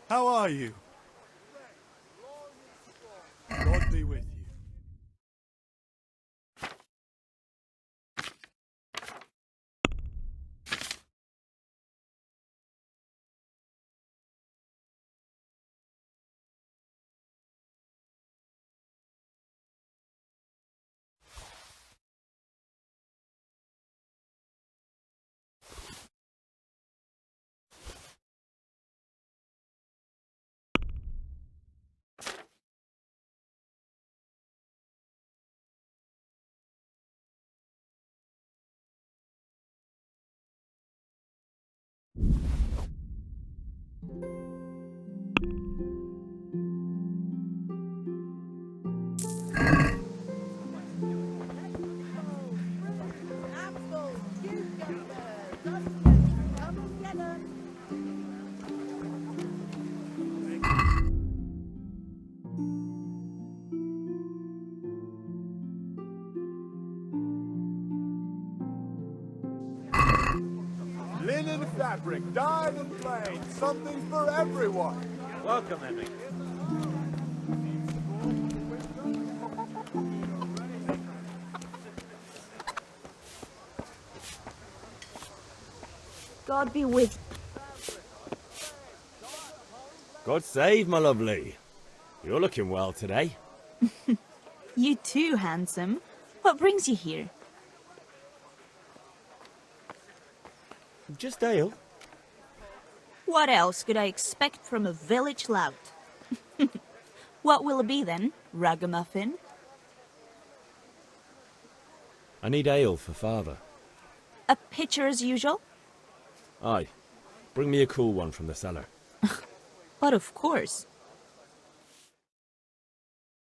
How are you? God be with you. Linen fabric, dyed and plain, something for everyone. Welcome, Henry. God be with God save, my lovely. You're looking well today. you too, handsome. What brings you here? Just ale. What else could I expect from a village lout? What will it be then, ragamuffin? I need ale for father. A pitcher as usual? Aye. Bring me a cool one from the cellar. But of course.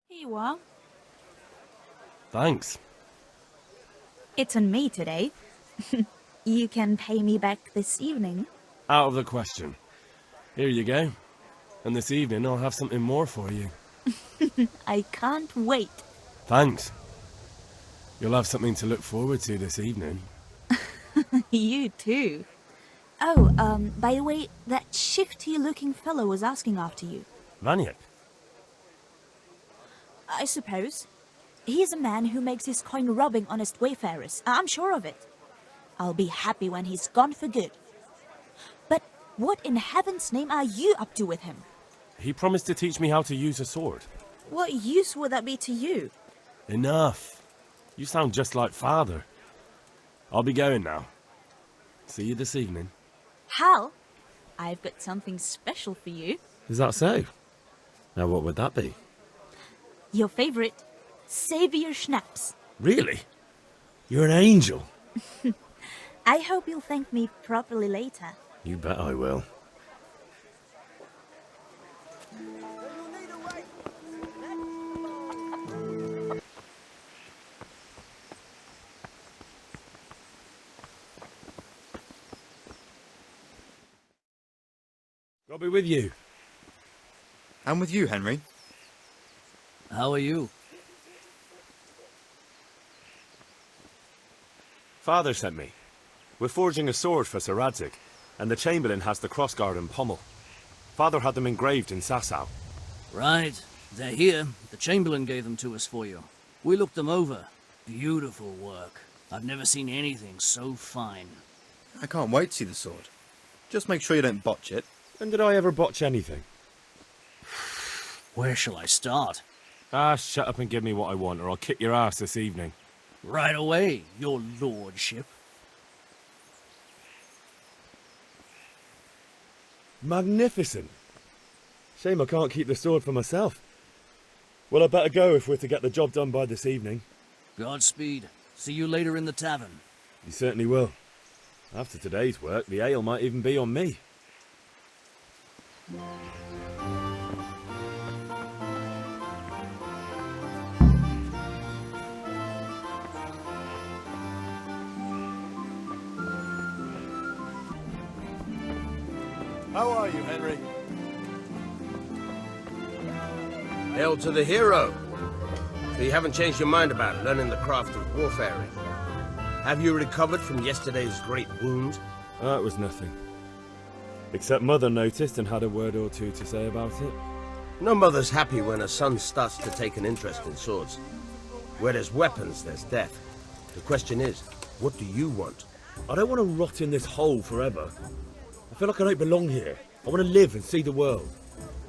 Here you are. Thanks. It's on me today. You can pay me back this evening. Out of the question. Here you go. And this evening I'll have something more for you. I can't wait. Thanks. You'll have something to look forward to this evening. You too. Oh, by the way, that shifty-looking fellow was asking after you. Vaniak? I suppose. He's a man who makes his coin robbing honest wayfarers. I'm sure of it. I'll be happy when he's gone for good. But what in heaven's name are you up to with him? He promised to teach me how to use a sword. What use would that be to you? Enough. You sound just like father. I'll be going now. See you this evening. Hal, I've got something special for you. Is that so? Now what would that be? Your favorite, Savior Schnapps. Really? You're an angel. I hope you'll thank me properly later. You bet I will. God be with you. And with you, Henry. How are you? Father sent me. We're forging a sword for Sir Radzig, and the Chamberlain has the crossguard and pommel. Father had them engraved in Sasau. Right. They're here. The Chamberlain gave them to us for you. We looked them over. Beautiful work. I've never seen anything so fine. I can't wait to see the sword. Just make sure you don't botch it. When did I ever botch anything? Where shall I start? Ah, shut up and give me what I want, or I'll kick your ass this evening. Right away, your lordship. Magnificent. Shame I can't keep the sword for myself. Well, I better go if we're to get the job done by this evening. Godspeed. See you later in the tavern. You certainly will. After today's work, the ale might even be on me. How are you, Henry? Hail to the hero. So you haven't changed your mind about learning the craft of warfaring? Have you recovered from yesterday's great wound? That was nothing. Except Mother noticed and had a word or two to say about it. No mother's happy when her son starts to take an interest in swords. Where there's weapons, there's death. The question is, what do you want? I don't want to rot in this hole forever. I feel like I don't belong here. I want to live and see the world.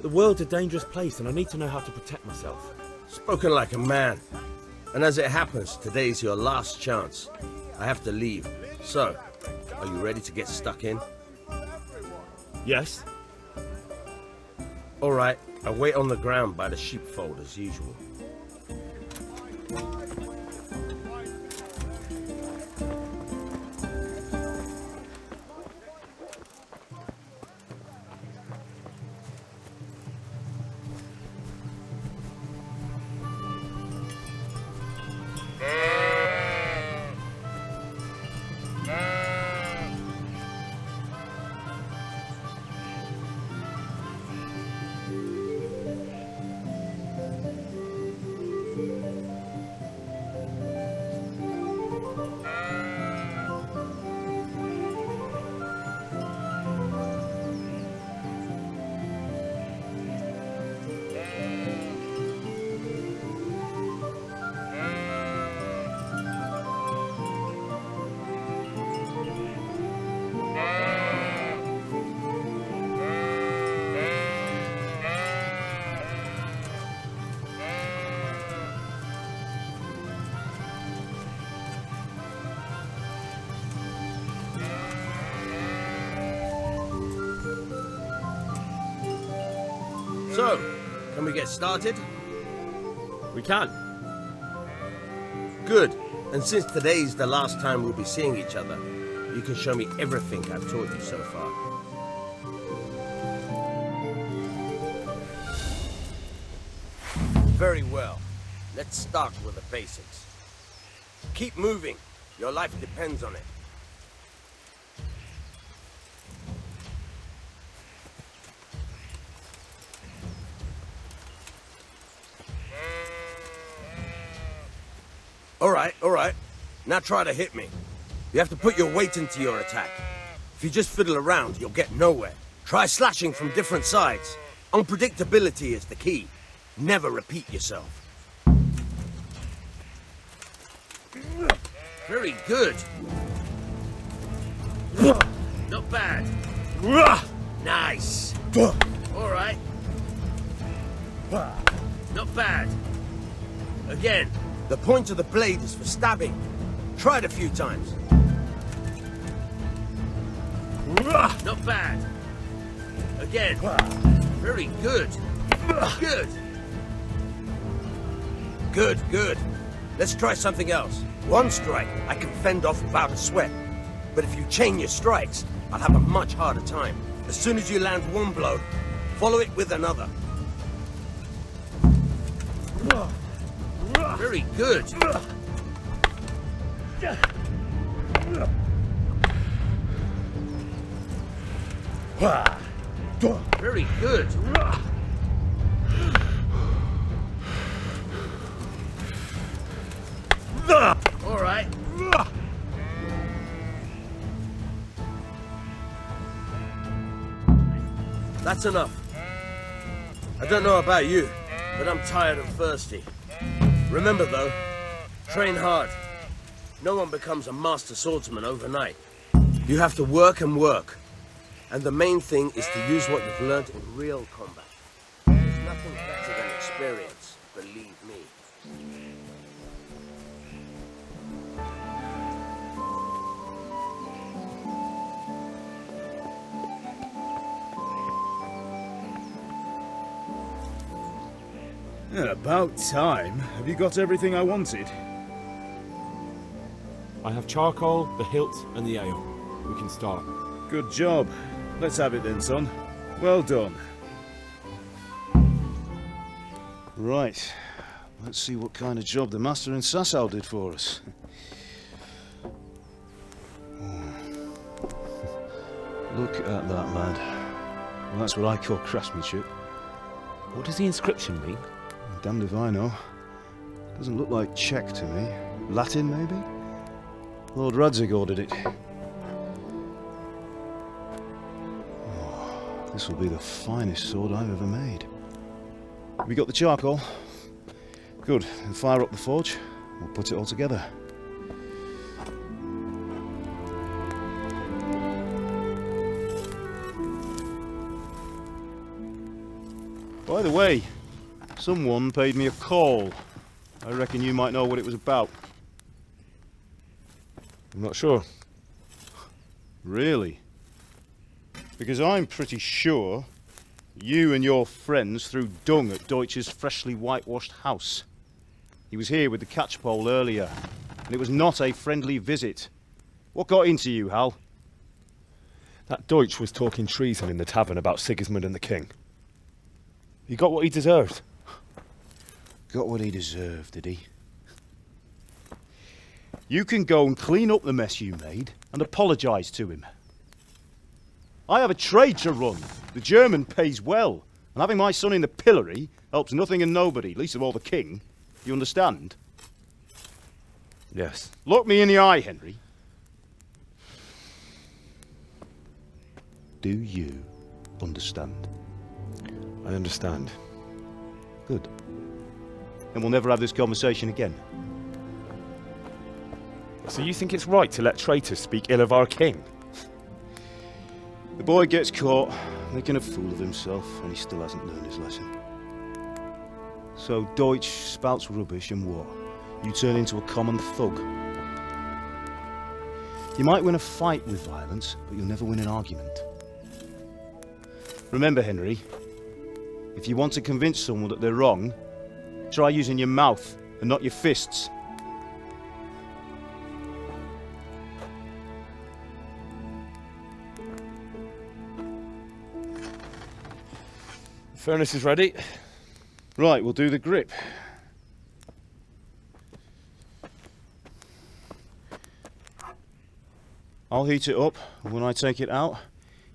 The world's a dangerous place and I need to know how to protect myself. Spoken like a man. And as it happens, today's your last chance. I have to leave. So, are you ready to get stuck in? Yes? All right, I'll wait on the ground by the sheepfold as usual. So, can we get started? We can. Good. And since today's the last time we'll be seeing each other, you can show me everything I've taught you so far. Very well. Let's start with the basics. Keep moving. Your life depends on it. All right. Now try to hit me. You have to put your weight into your attack. If you just fiddle around, you'll get nowhere. Try slashing from different sides. Unpredictability is the key. Never repeat yourself. Very good. Not bad. Nice. All right. Not bad. Again. The point of the blade is for stabbing. Try it a few times. Not bad. Again. Very good. Good. Good. Let's try something else. One strike, I can fend off without a sweat. But if you chain your strikes, I'll have a much harder time. As soon as you land one blow, follow it with another. Very good. Very good. All right. That's enough. I don't know about you, but I'm tired and thirsty. Remember though, train hard. No one becomes a master swordsman overnight. You have to work and work. And the main thing is to use what you've learned in real combat. There's nothing better than experience, believe me. About time. Have you got everything I wanted? I have charcoal, the hilt, and the ale. We can start. Good job. Let's have it then, son. Well done. Right. Let's see what kind of job the master in Sasau did for us. Look at that, lad. Well, that's what I call craftsmanship. What does the inscription mean? Damned if I know. Doesn't look like Czech to me. Latin, maybe? Lord Radzig ordered it. Oh, This will be the finest sword I've ever made. We got the charcoal? Good. Then fire up the forge. We'll put it all together. By the way, someone paid me a call. I reckon you might know what it was about. I'm not sure. Really? Because I'm pretty sure you and your friends threw dung at Deutsch's freshly whitewashed house. He was here with the catchpole earlier, and it was not a friendly visit. What got into you, Hal? That Deutsch was talking treason in the tavern about Sigismund and the king. He got what he deserved. Got what he deserved, did he? You can go and clean up the mess you made and apologise to him. I have a trade to run. The German pays well, and having my son in the pillory helps nothing and nobody, least of all the king. You understand? Yes. Look me in the eye, Henry. Do you understand? I understand. Good. Then we'll never have this conversation again. So you think it's right to let traitors speak ill of our king? The boy gets caught, making a fool of himself, and he still hasn't learned his lesson. So Deutsch spouts rubbish, and what? You turn into a common thug. You might win a fight with violence, but you'll never win an argument. Remember, Henry, if you want to convince someone that they're wrong, try using your mouth and not your fists. The furnace is ready. Right, we'll do the grip. I'll heat it up, and when I take it out,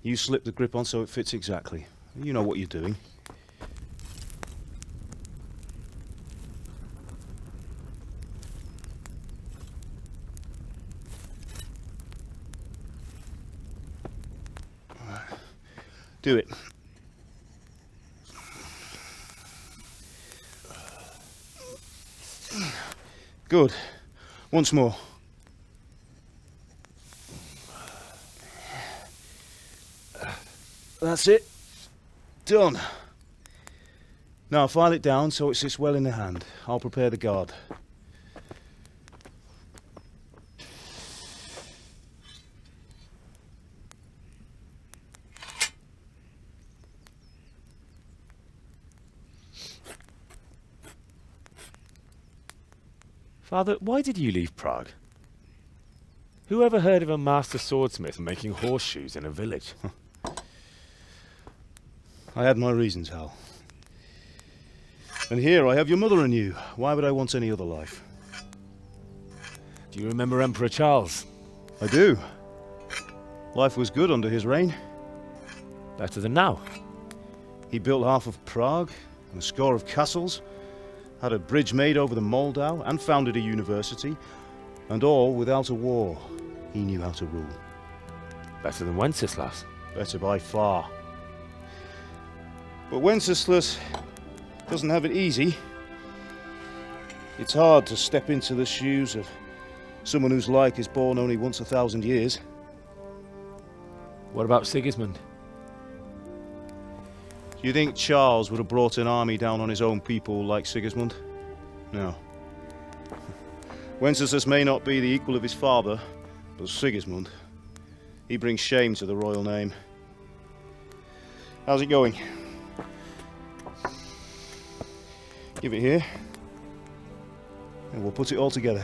you slip the grip on so it fits exactly. You know what you're doing. Do it. Good. Once more. That's it. Done. Now file it down so it sits well in the hand. I'll prepare the guard. Father, why did you leave Prague? Who ever heard of a master swordsmith making horseshoes in a village? I had my reasons, Hal. And here I have your mother and you. Why would I want any other life? Do you remember Emperor Charles? I do. Life was good under his reign. Better than now. He built half of Prague and a score of castles, had a bridge made over the Moldau, and founded a university, and all without a war. He knew how to rule. Better than Wenceslas. Better by far. But Wenceslas doesn't have it easy. It's hard to step into the shoes of someone whose like is born only once 1,000 years. What about Sigismund? Do you think Charles would have brought an army down on his own people like Sigismund? No. Wenceslas may not be the equal of his father, but Sigismund, he brings shame to the royal name. How's it going? Give it here, and we'll put it all together.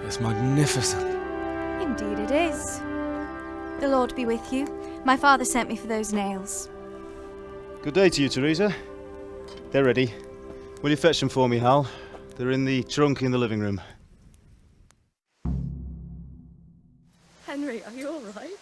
It's magnificent. Indeed it is. The Lord be with you. My father sent me for those nails. Good day to you, Teresa. They're ready. Will you fetch them for me, Hal? They're in the trunk in the living room. Henry, are you all right?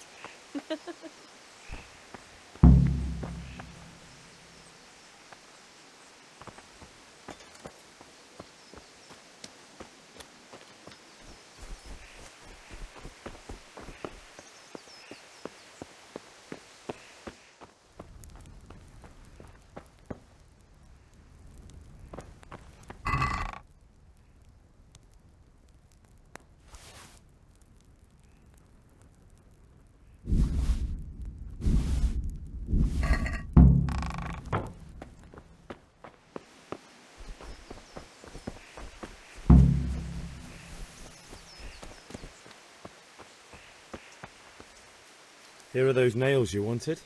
Here are those nails you wanted.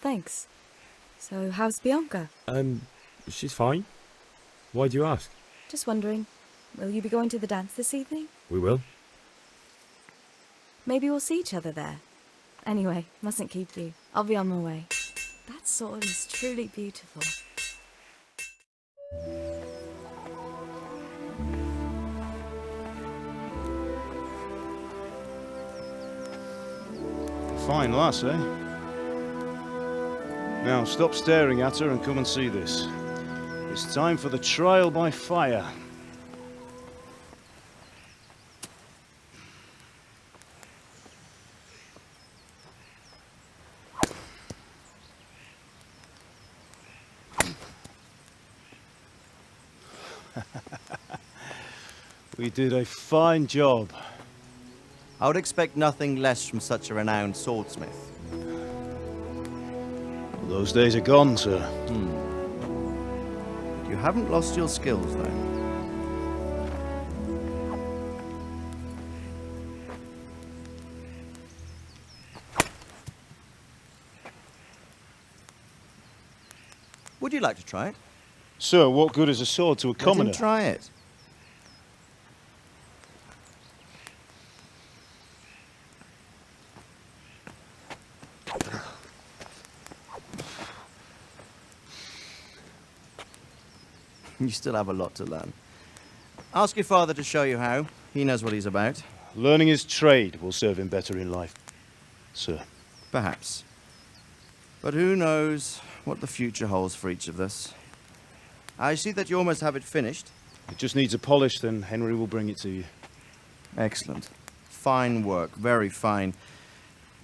Thanks. So, how's Bianca? She's fine. Why do you ask? Just wondering, will you be going to the dance this evening? We will. Maybe we'll see each other there. Anyway, mustn't keep you. I'll be on my way. That sword is truly beautiful. Fine lass, eh? Now stop staring at her and come and see this. It's time for the trial by fire. We did a fine job. I would expect nothing less from such a renowned swordsmith. Those days are gone, sir. You haven't lost your skills, though. Would you like to try it? Sir, what good is a sword to a Let commoner? him try it. You still have a lot to learn. Ask your father to show you how. He knows what he's about. Learning his trade will serve him better in life, sir. Perhaps. But who knows what the future holds for each of us. I see that you almost have it finished. It just needs a polish, then Henry will bring it to you. Excellent. Fine work. Very fine.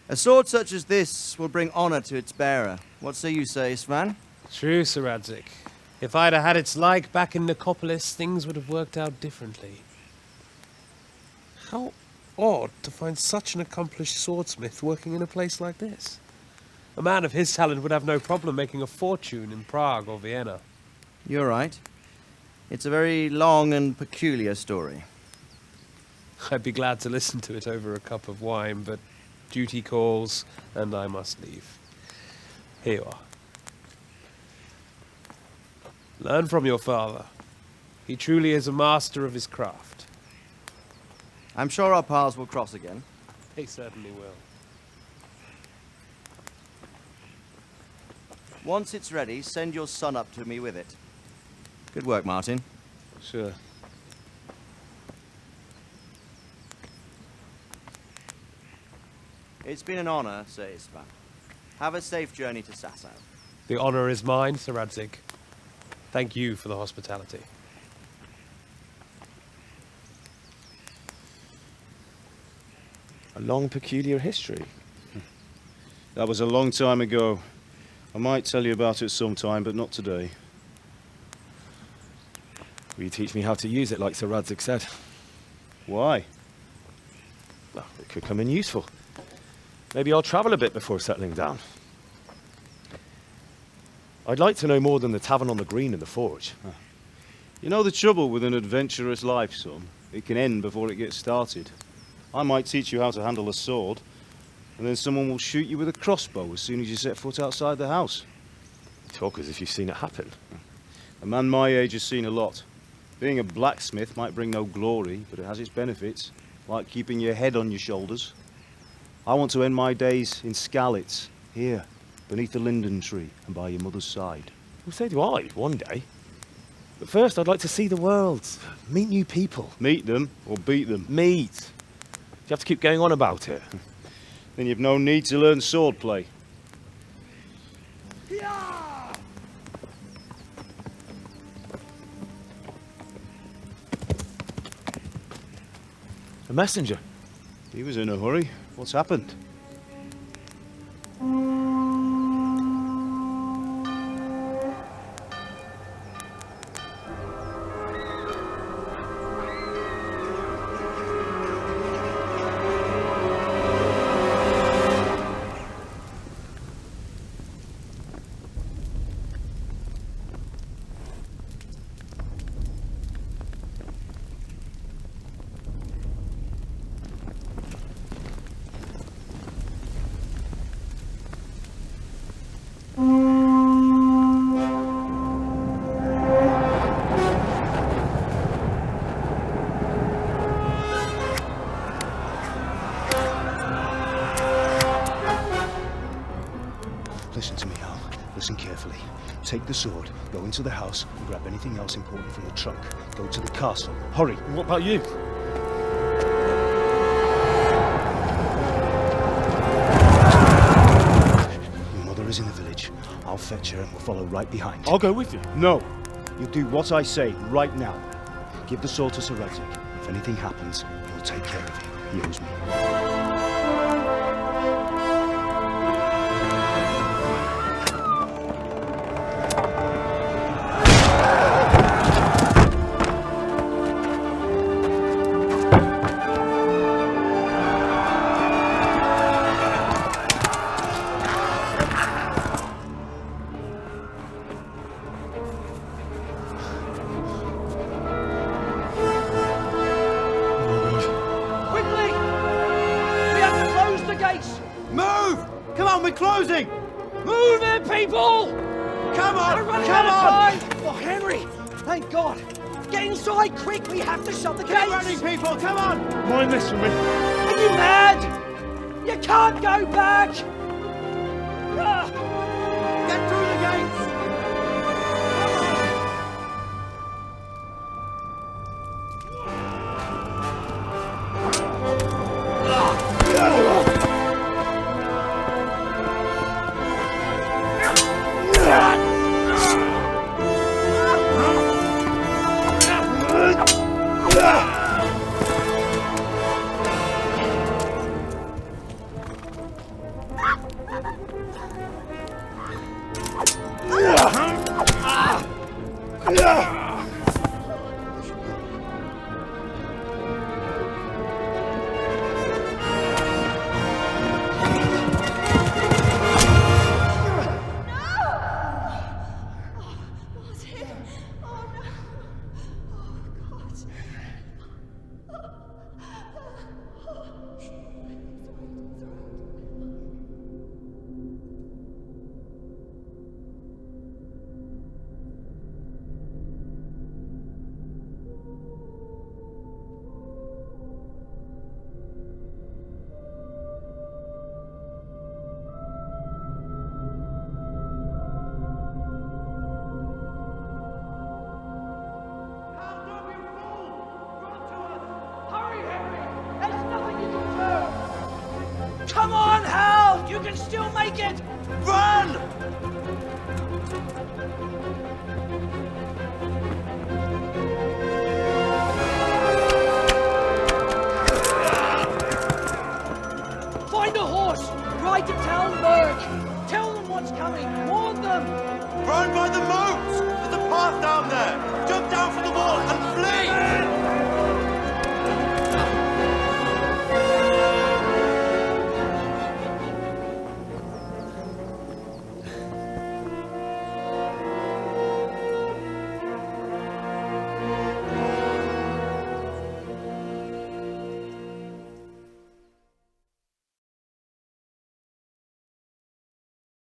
A sword such as this will bring honor to its bearer. What say you, Svan? True, Sir Radzik. If I'd have had its like back in Nicopolis, things would have worked out differently. How odd to find such an accomplished swordsmith working in a place like this. A man of his talent would have no problem making a fortune in Prague or Vienna. You're right. It's a very long and peculiar story. I'd be glad to listen to it over a cup of wine, but duty calls, and I must leave. Here you are. Learn from your father. He truly is a master of his craft. I'm sure our paths will cross again. They certainly will. Once it's ready, send your son up to me with it. Good work, Martin. Sir. It's been an honor, Sir Istvan. Have a safe journey to Sasau. The honor is mine, Sir Radzik. Thank you for the hospitality. A long, peculiar history. That was a long time ago. I might tell you about it sometime, but not today. Will you teach me how to use it like Sir Radzik said? Why? Well, it could come in useful. Maybe I'll travel a bit before settling down. I'd like to know more than the tavern on the green and the forge. You know the trouble with an adventurous life, son? It can end before it gets started. I might teach you how to handle a sword, and then someone will shoot you with a crossbow as soon as you set foot outside the house. You talk as if you've seen it happen. A man my age has seen a lot. Being a blacksmith might bring no glory, but it has its benefits, like keeping your head on your shoulders. I want to end my days in Skalitz, here, beneath the linden tree and by your mother's side. Well, so do I, one day. But first, I'd like to see the world, meet new people. Meet them or beat them. Meet. you have to keep going on about it? Then you've no need to learn swordplay. A messenger? He was in a hurry. What's happened? Listen to me, Al. Listen carefully. Take the sword, go into the house, and grab anything else important from the trunk. Go to the castle. Hurry! What about you? Your mother is in the village. I'll fetch her and we'll follow right behind. I'll go with you. No! You do what I say right now. Give the sword to Sir Reddick. If anything happens, he'll take care of you. He owes me. Move! Come on, we're closing! Move it, people! Come on! We're running Come out on! of time! Oh, Henry! Thank God! Get inside, quick! We have to shut the Keep gates! running, people! Come on! Mind this for me. Are you mad? You can't go back! Ah! Get through the gates! Come on, Hal! You can still make it! Run! Find a horse! Ride to Talmberg! Tell them what's coming! Warn them! Run by the moat! There's a path down there! Jump down from the wall and flee!